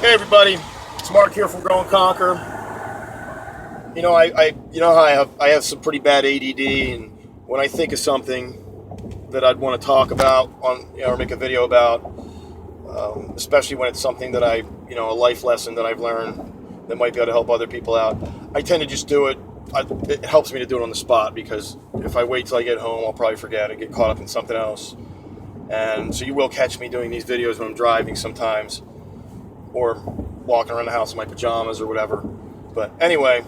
Hey everybody, it's Mark here from Grow and Conquer. You know how I have some pretty bad ADD, and when I think of something that I'd want to talk about or make a video about, especially when it's something that a life lesson that I've learned that might be able to help other people out, I tend to just do it. It helps me to do it on the spot because if I wait till I get home, I'll probably forget and get caught up in something else. And so you will catch me doing these videos when I'm driving sometimes, or walking around the house in my pajamas or whatever. But anyway,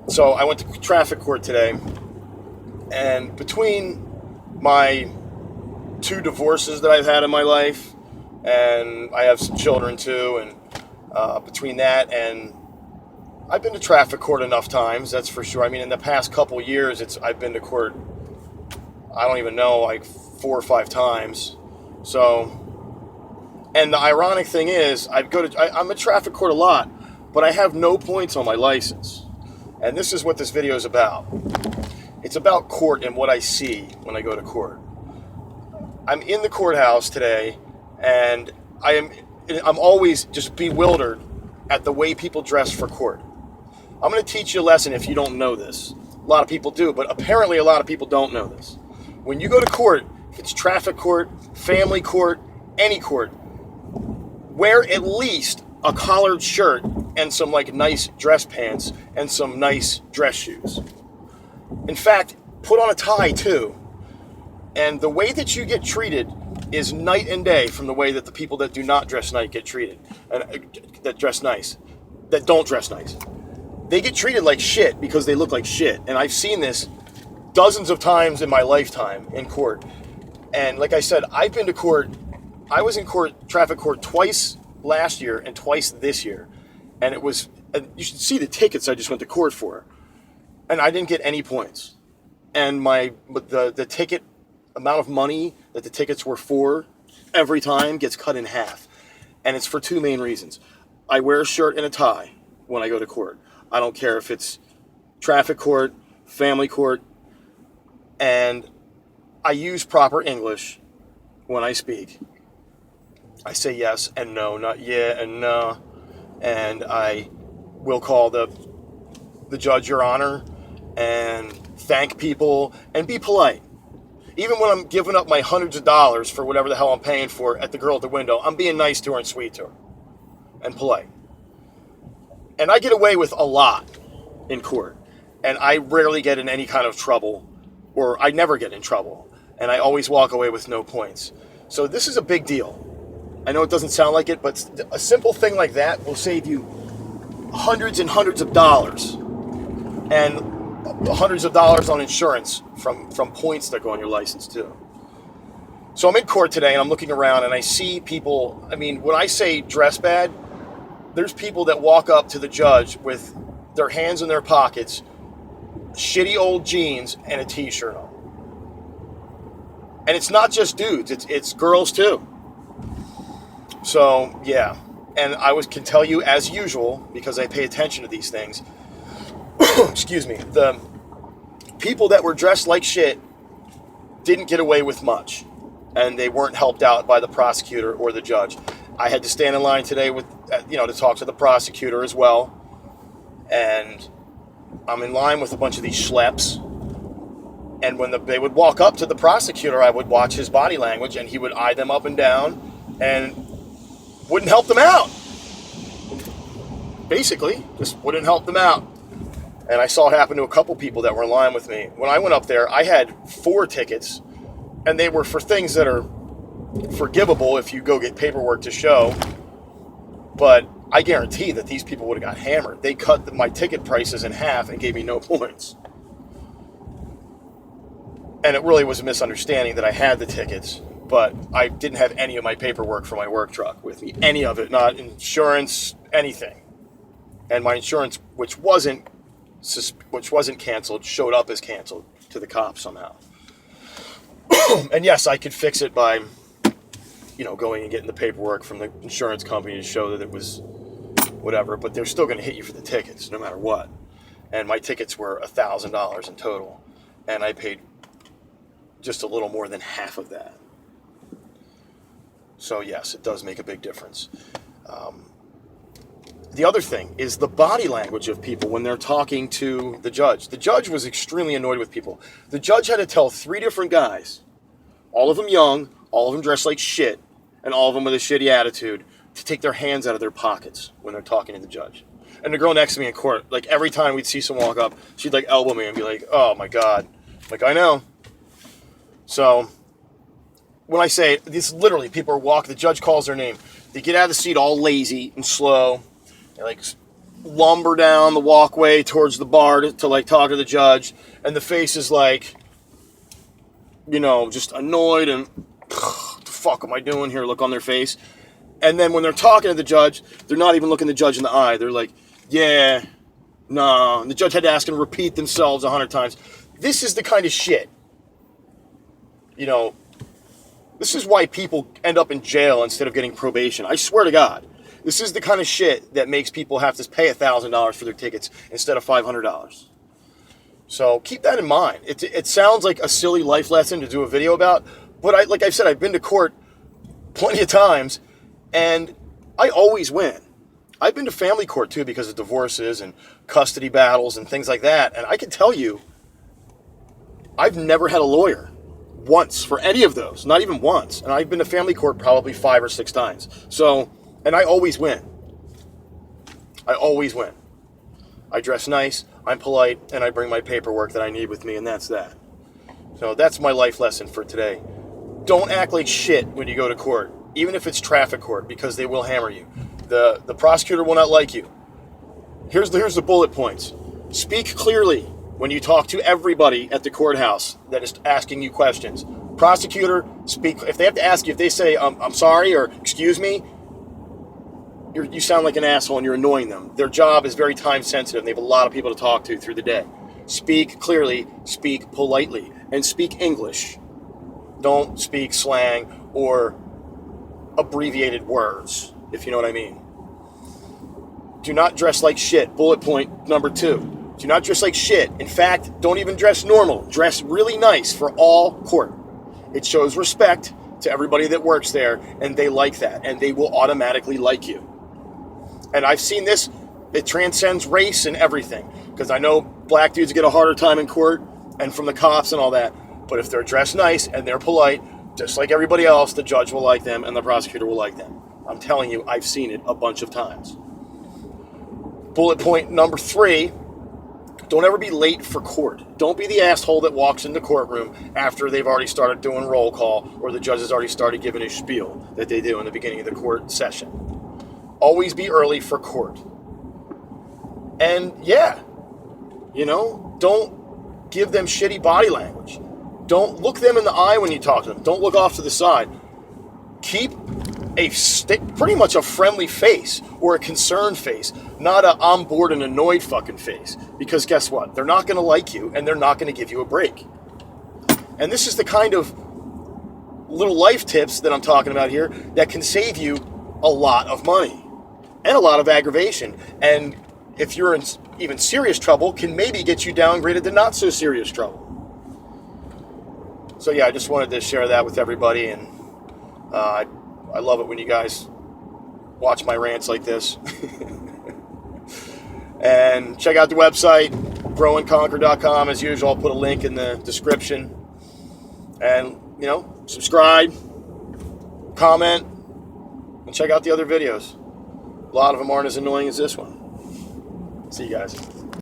so I went to traffic court today, and between my two divorces that I've had in my life, and I have some children too, and between that and I've been to traffic court enough times, that's for sure. I mean, in the past couple years, I've been to court. I don't even know, like 4 or 5 times. So, and the ironic thing is, I'm at traffic court a lot, but I have no points on my license. And this is what this video is about. It's about court and what I see when I go to court. I'm in the courthouse today, and I'm always just bewildered at the way people dress for court. I'm going to teach you a lesson if you don't know this. A lot of people do, but apparently a lot of people don't know this. When you go to court, if it's traffic court, family court, any court, wear at least a collared shirt and some like nice dress pants and some nice dress shoes. In fact, put on a tie too. And the way that you get treated is night and day from the way that the people that do not dress nice get treated, and that dress nice, that don't dress nice. They get treated like shit because they look like shit. And I've seen this dozens of times in my lifetime in court. And like I said, I've been to court. I was in traffic court twice last year and twice this year. And you should see the tickets I just went to court for. And I didn't get any points. And the ticket amount of money that the tickets were for every time gets cut in half. And it's for two main reasons. I wear a shirt and a tie when I go to court. I don't care if it's traffic court, family court, and I use proper English when I speak. I say yes and no, not yeah and no. And I will call the judge your honor and thank people and be polite. Even when I'm giving up my hundreds of dollars for whatever the hell I'm paying for at the girl at the window, I'm being nice to her and sweet to her and polite. And I get away with a lot in court. And I rarely get in any kind of trouble, or I never get in trouble. And I always walk away with no points. So this is a big deal. I know it doesn't sound like it, but a simple thing like that will save you hundreds and hundreds of dollars. And hundreds of dollars on insurance from points that go on your license too. So I'm in court today and I'm looking around and I see people. I mean, when I say dress bad, there's people that walk up to the judge with their hands in their pockets, shitty old jeans, and a t-shirt on. And it's not just dudes, it's girls too. So yeah, and can tell you as usual, because I pay attention to these things, excuse me, the people that were dressed like shit didn't get away with much, and they weren't helped out by the prosecutor or the judge. I had to stand in line today to talk to the prosecutor as well, and I'm in line with a bunch of these schleps. And when they would walk up to the prosecutor, I would watch his body language, and he would eye them up and down, and wouldn't help them out. Basically, just wouldn't help them out. And I saw it happen to a couple people that were in line with me. When I went up there, I had 4 tickets, and they were for things that are forgivable if you go get paperwork to show. But I guarantee that these people would have got hammered. They cut my ticket prices in half and gave me no points. And it really was a misunderstanding that I had the tickets, but I didn't have any of my paperwork for my work truck with me. Any of it, not insurance, anything. And my insurance, which wasn't canceled, showed up as canceled to the cops somehow. And yes, I could fix it by, going and getting the paperwork from the insurance company to show that it was whatever, but they're still going to hit you for the tickets no matter what. And my tickets were $1,000 in total, and I paid just a little more than half of that. So yes, it does make a big difference. the other thing is the body language of people when they're talking to the judge. The judge was extremely annoyed with people. The judge had to tell 3 different guys, all of them young, all of them dressed like shit, and all of them with a shitty attitude, to take their hands out of their pockets when they're talking to the judge. And the girl next to me in court, like every time we'd see someone walk up, she'd like elbow me and be like, oh my God. Like, I know. So when I say this, literally people are walking, the judge calls their name. They get out of the seat all lazy and slow. They like lumber down the walkway towards the bar to like talk to the judge. And the face is like, you know, just annoyed and what the fuck am I doing here? Look on their face. And then when they're talking to the judge, they're not even looking the judge in the eye. They're like, yeah, no. And the judge had to ask them to repeat themselves 100 times. This is the kind of shit, you know, this is why people end up in jail instead of getting probation. I swear to God, this is the kind of shit that makes people have to pay $1,000 for their tickets instead of $500. So keep that in mind. It sounds like a silly life lesson to do a video about, but like I've said, I've been to court plenty of times, and I always win. I've been to family court too because of divorces and custody battles and things like that. And I can tell you, I've never had a lawyer once for any of those, not even once. And I've been to family court probably 5 or 6 times. So, and I always win. I always win. I dress nice, I'm polite, and I bring my paperwork that I need with me, and that's that. So that's my life lesson for today. Don't act like shit when you go to court, even if it's traffic court, because they will hammer you. The prosecutor will not like you. Here's the bullet points. Speak clearly when you talk to everybody at the courthouse that is asking you questions. Prosecutor, speak. If they have to ask you, if they say, I'm sorry, or excuse me, you sound like an asshole and you're annoying them. Their job is very time sensitive, and they have a lot of people to talk to through the day. Speak clearly, speak politely, and speak English. Don't speak slang or abbreviated words, if you know what I mean. Do not dress like shit. Bullet point number 2. Do not dress like shit. In fact, don't even dress normal. Dress really nice for all court. It shows respect to everybody that works there, and they like that, and they will automatically like you. And I've seen this, it transcends race and everything, because I know black dudes get a harder time in court and from the cops and all that, but if they're dressed nice and they're polite, just like everybody else, the judge will like them and the prosecutor will like them. I'm telling you, I've seen it a bunch of times. Bullet point number 3, don't ever be late for court. Don't be the asshole that walks in the courtroom after they've already started doing roll call or the judge has already started giving his spiel that they do in the beginning of the court session. Always be early for court. And yeah, you know, don't give them shitty body language. Don't look them in the eye when you talk to them. Don't look off to the side. Keep pretty much a friendly face or a concerned face, not a I'm bored and annoyed fucking face. Because guess what? They're not going to like you and they're not going to give you a break. And this is the kind of little life tips that I'm talking about here that can save you a lot of money and a lot of aggravation. And if you're in even serious trouble, can maybe get you downgraded to not so serious trouble. So yeah, I just wanted to share that with everybody, and I love it when you guys watch my rants like this. And check out the website, growandconquer.com. As usual, I'll put a link in the description. And, you know, subscribe, comment, and check out the other videos. A lot of them aren't as annoying as this one. See you guys.